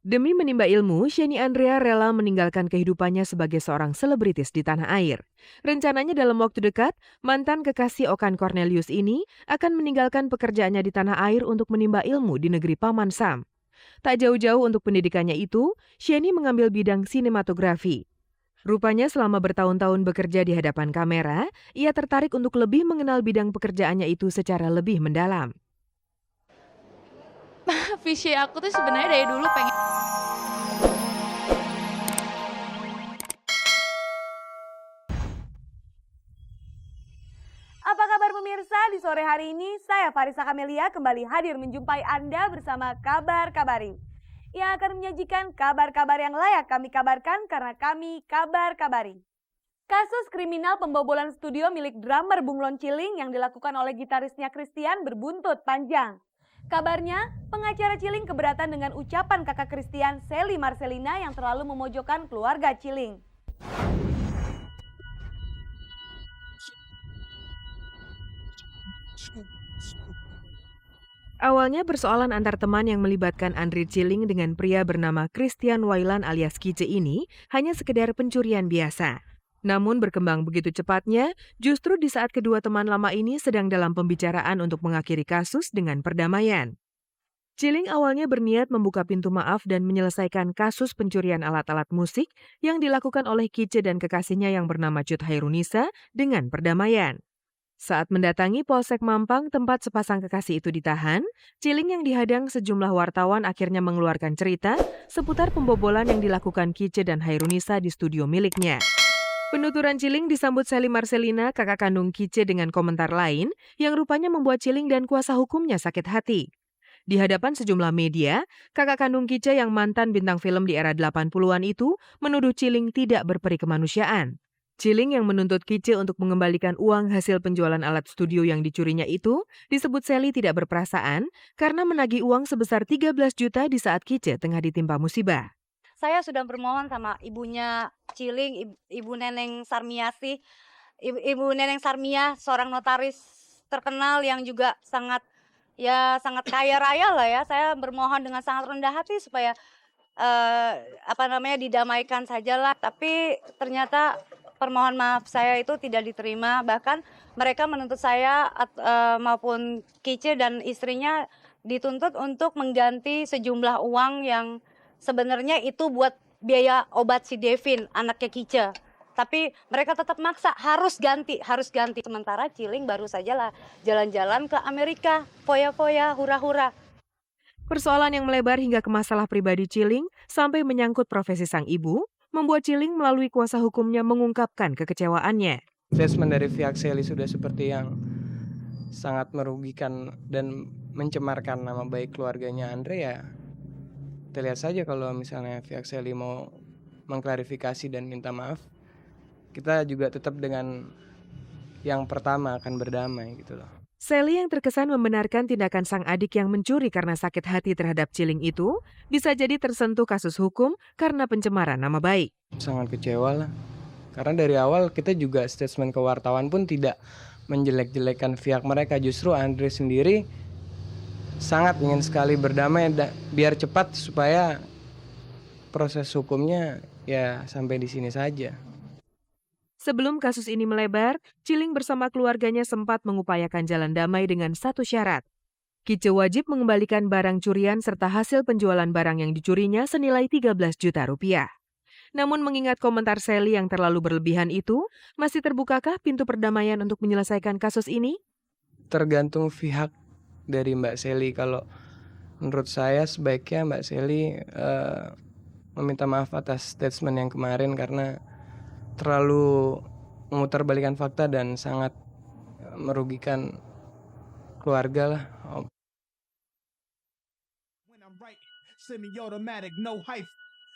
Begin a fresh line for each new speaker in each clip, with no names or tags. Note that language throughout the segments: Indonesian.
Demi menimba ilmu, Sheni Andrea rela meninggalkan kehidupannya sebagai seorang selebritis di tanah air. Rencananya dalam waktu dekat, mantan kekasih Okan Cornelius ini akan meninggalkan pekerjaannya di tanah air untuk menimba ilmu di negeri Paman Sam. Tak jauh-jauh untuk pendidikannya itu, Sheni mengambil bidang sinematografi. Rupanya selama bertahun-tahun bekerja di hadapan kamera, ia tertarik untuk lebih mengenal bidang pekerjaannya itu secara lebih mendalam.
Visi aku tuh sebenarnya dari dulu pengen.
Apa kabar pemirsa? Di sore hari ini saya Farisa Kamelia kembali hadir menjumpai Anda bersama Kabar Kabari, yang akan menyajikan kabar-kabar yang layak kami kabarkan karena kami Kabar Kabari. Kasus kriminal pembobolan studio milik drummer Bunglon Ciling yang dilakukan oleh gitarisnya Christian berbuntut panjang. Kabarnya, pengacara Ciling keberatan dengan ucapan kakak Christian, Sally Marcelina, yang terlalu memojokkan keluarga Ciling.
Awalnya persoalan antar teman yang melibatkan Andre Ciling dengan pria bernama Christian Wailan alias Kice ini hanya sekedar pencurian biasa. Namun berkembang begitu cepatnya, justru di saat kedua teman lama ini sedang dalam pembicaraan untuk mengakhiri kasus dengan perdamaian. Ciling awalnya berniat membuka pintu maaf dan menyelesaikan kasus pencurian alat-alat musik yang dilakukan oleh Kice dan kekasihnya yang bernama Cut Hairunisa dengan perdamaian. Saat mendatangi Polsek Mampang tempat sepasang kekasih itu ditahan, Ciling yang dihadang sejumlah wartawan akhirnya mengeluarkan cerita seputar pembobolan yang dilakukan Kice dan Hairunisa di studio miliknya. Penuturan Ciling disambut Sally Marcelina, kakak kandung Kice, dengan komentar lain yang rupanya membuat Ciling dan kuasa hukumnya sakit hati. Di hadapan sejumlah media, kakak kandung Kice yang mantan bintang film di era 80-an itu menuduh Ciling tidak berperi kemanusiaan. Ciling yang menuntut Kice untuk mengembalikan uang hasil penjualan alat studio yang dicurinya itu disebut Sally tidak berperasaan karena menagih uang sebesar 13 juta di saat Kice tengah ditimpa musibah.
Saya sudah bermohon sama ibunya Ciling, Ibu Neneng Sarmiasi, Ibu Neneng Sarmia, seorang notaris terkenal yang juga sangat kaya raya lah ya. Saya bermohon dengan sangat rendah hati supaya didamaikan sajalah. Tapi ternyata permohonan maaf saya itu tidak diterima. Bahkan mereka menuntut saya maupun Kice dan istrinya dituntut untuk mengganti sejumlah uang yang sebenarnya itu buat biaya obat si Devin, anaknya Kice. Tapi mereka tetap maksa harus ganti. Sementara Ciling baru saja lah jalan-jalan ke Amerika, foya-foya, hura-hura.
Persoalan yang melebar hingga ke masalah pribadi Ciling sampai menyangkut profesi sang ibu, membuat Ciling melalui kuasa hukumnya mengungkapkan kekecewaannya.
Statement dari pihak Sally sudah seperti yang sangat merugikan dan mencemarkan nama baik keluarganya Andre ya. Kita lihat saja kalau misalnya pihak Sally mau mengklarifikasi dan minta maaf, kita juga tetap dengan yang pertama akan berdamai gitu loh.
Sally yang terkesan membenarkan tindakan sang adik yang mencuri karena sakit hati terhadap Ciling itu bisa jadi tersentuh kasus hukum karena pencemaran nama baik.
Sangat kecewa lah, karena dari awal kita juga statement ke wartawan pun tidak menjelek-jelekan pihak mereka. Justru Andre sendiri sangat ingin sekali berdamai biar cepat supaya proses hukumnya ya sampai di sini saja.
Sebelum kasus ini melebar, Ciling bersama keluarganya sempat mengupayakan jalan damai dengan satu syarat. Kice wajib mengembalikan barang curian serta hasil penjualan barang yang dicurinya senilai 13 juta rupiah. Namun mengingat komentar Sally yang terlalu berlebihan itu, masih terbukakah pintu perdamaian untuk menyelesaikan kasus ini?
Tergantung pihak dari Mbak Sally. Kalau menurut saya sebaiknya Mbak Sally meminta maaf atas statement yang kemarin karena terlalu memutarbalikkan fakta dan sangat merugikan keluarga lah.
When I'm writing, semi-automatic, no hype,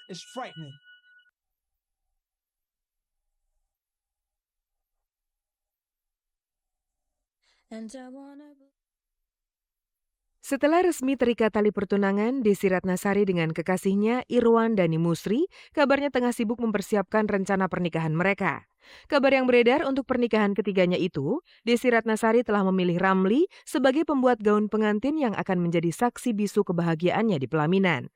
it's frightening.
Setelah resmi terikat tali pertunangan, Desi Ratnasari dengan kekasihnya Irwan Dani Musri kabarnya tengah sibuk mempersiapkan rencana pernikahan mereka. Kabar yang beredar untuk pernikahan ketiganya itu, Desi Ratnasari telah memilih Ramli sebagai pembuat gaun pengantin yang akan menjadi saksi bisu kebahagiaannya di pelaminan.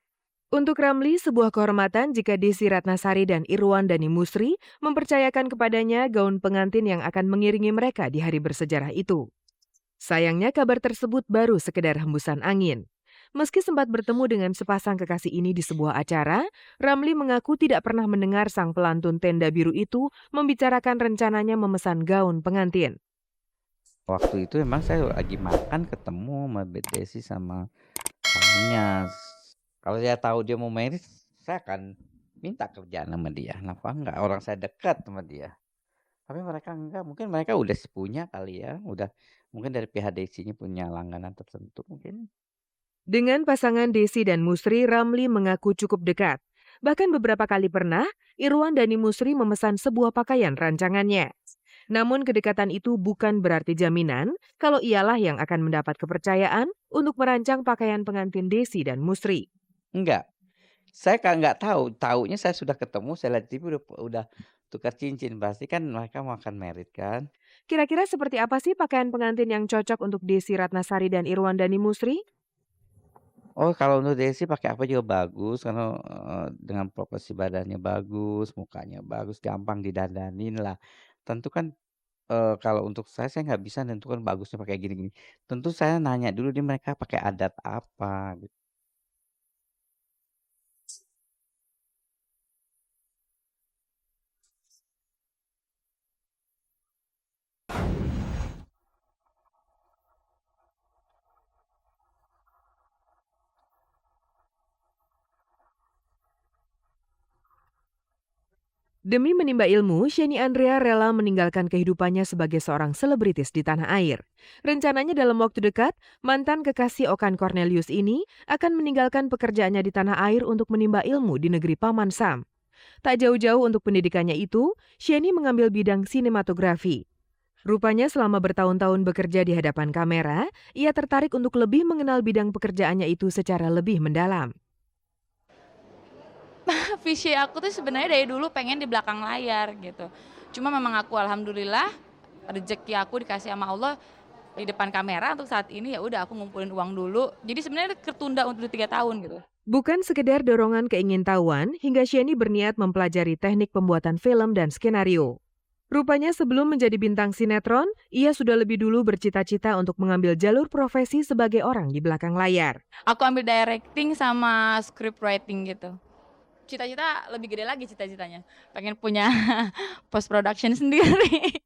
Untuk Ramli, sebuah kehormatan jika Desi Ratnasari dan Irwan Dani Musri mempercayakan kepadanya gaun pengantin yang akan mengiringi mereka di hari bersejarah itu. Sayangnya kabar tersebut baru sekedar hembusan angin. Meski sempat bertemu dengan sepasang kekasih ini di sebuah acara, Ramli mengaku tidak pernah mendengar sang pelantun tenda biru itu membicarakan rencananya memesan gaun pengantin.
Waktu itu emang saya lagi makan ketemu sama Desi sama suaminya. Kalau saya tahu dia mau married, saya akan minta kerjaan sama dia. Kenapa enggak? Orang saya dekat sama dia. Tapi mereka enggak, mungkin mereka udah punya kali ya, udah mungkin dari pihak Desinya punya langganan tertentu mungkin.
Dengan pasangan Desi dan Musri, Ramli mengaku cukup dekat. Bahkan beberapa kali pernah, Irwan Dani Musri memesan sebuah pakaian rancangannya. Namun kedekatan itu bukan berarti jaminan kalau ialah yang akan mendapat kepercayaan untuk merancang pakaian pengantin Desi dan Musri.
Enggak. Saya kan nggak tahu, taunya saya sudah ketemu, saya lihat TV udah tukar cincin, pasti kan mereka mau akan married kan.
Kira-kira seperti apa sih pakaian pengantin yang cocok untuk Desi Ratnasari dan Irwan Dani Musri?
Oh, kalau untuk Desi pakai apa juga bagus karena, dengan proporsi badannya bagus, mukanya bagus, gampang didandanin lah. Tentu kan, kalau untuk saya nggak bisa nentukan bagusnya pakai gini-gini. Tentu saya nanya dulu nih mereka pakai adat apa gitu.
Demi menimba ilmu, Sheni Andrea rela meninggalkan kehidupannya sebagai seorang selebritis di tanah air. Rencananya dalam waktu dekat, mantan kekasih Okan Cornelius ini akan meninggalkan pekerjaannya di tanah air untuk menimba ilmu di negeri Paman Sam. Tak jauh-jauh untuk pendidikannya itu, Sheni mengambil bidang sinematografi. Rupanya selama bertahun-tahun bekerja di hadapan kamera, ia tertarik untuk lebih mengenal bidang pekerjaannya itu secara lebih mendalam.
Visi aku tuh sebenarnya dari dulu pengen di belakang layar gitu. Cuma memang aku alhamdulillah rezeki aku dikasih sama Allah di depan kamera untuk saat ini, ya udah aku ngumpulin uang dulu. Jadi sebenarnya ketunda untuk 3 tahun gitu.
Bukan sekedar dorongan keingintahuan, hingga Sheni berniat mempelajari teknik pembuatan film dan skenario. Rupanya sebelum menjadi bintang sinetron, ia sudah lebih dulu bercita-cita untuk mengambil jalur profesi sebagai orang di belakang layar.
Aku ambil directing sama script writing gitu. Cita-cita lebih gede lagi cita-citanya. Pengen punya post production sendiri.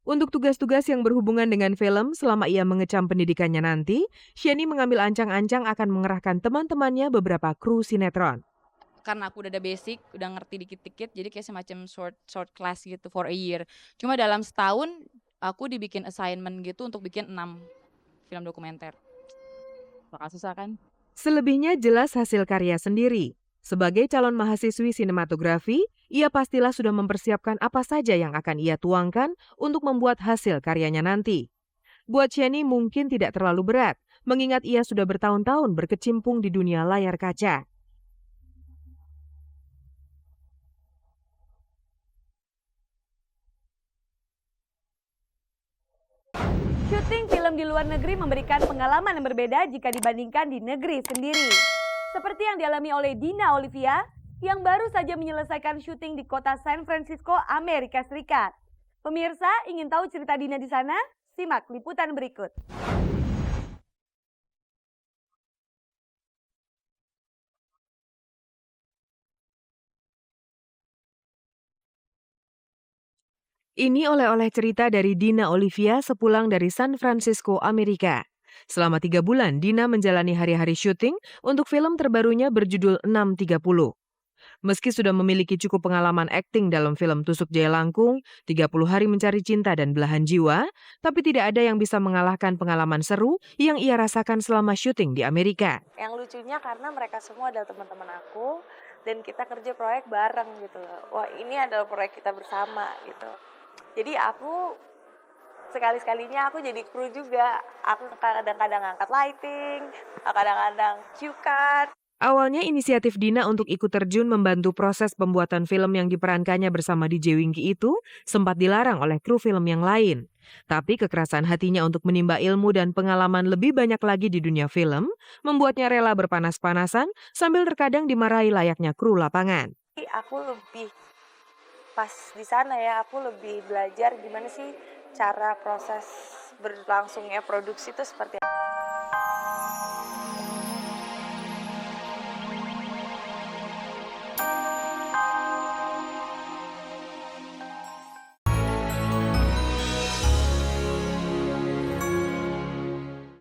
Untuk tugas-tugas yang berhubungan dengan film selama ia mengecam pendidikannya nanti, Sheni mengambil ancang-ancang akan mengerahkan teman-temannya beberapa kru sinetron.
Karena aku udah ada basic, udah ngerti dikit-dikit, jadi kayak semacam short class gitu for a year. Cuma dalam setahun aku dibikin assignment gitu untuk bikin 6 film dokumenter. Bakal susah kan?
Selebihnya jelas hasil karya sendiri. Sebagai calon mahasiswi sinematografi, ia pastilah sudah mempersiapkan apa saja yang akan ia tuangkan untuk membuat hasil karyanya nanti. Buat Sheni mungkin tidak terlalu berat, mengingat ia sudah bertahun-tahun berkecimpung di dunia layar kaca.
Syuting film di luar negeri memberikan pengalaman yang berbeda jika dibandingkan di negeri sendiri. Seperti yang dialami oleh Dina Olivia yang baru saja menyelesaikan syuting di kota San Francisco, Amerika Serikat. Pemirsa ingin tahu cerita Dina di sana? Simak liputan berikut.
Ini oleh-oleh cerita dari Dina Olivia sepulang dari San Francisco, Amerika. Selama 3 bulan, Dina menjalani hari-hari syuting untuk film terbarunya berjudul 630. Meski sudah memiliki cukup pengalaman akting dalam film Tusuk Jaya Langkung, 30 Hari Mencari Cinta dan Belahan Jiwa, tapi tidak ada yang bisa mengalahkan pengalaman seru yang ia rasakan selama syuting di Amerika.
Yang lucunya karena mereka semua adalah teman-teman aku dan kita kerja proyek bareng gitu loh. Wah, ini adalah proyek kita bersama gitu. Jadi aku sekali-sekalinya aku jadi kru juga. Aku kadang-kadang angkat lighting, kadang-kadang cue card.
Awalnya inisiatif Dina untuk ikut terjun membantu proses pembuatan film yang diperankannya bersama DJ Wingky itu sempat dilarang oleh kru film yang lain. Tapi kekerasan hatinya untuk menimba ilmu dan pengalaman lebih banyak lagi di dunia film membuatnya rela berpanas-panasan sambil terkadang dimarahi layaknya kru lapangan.
Aku lebih pas di sana ya, aku lebih belajar gimana sih cara proses berlangsungnya produksi itu seperti apa.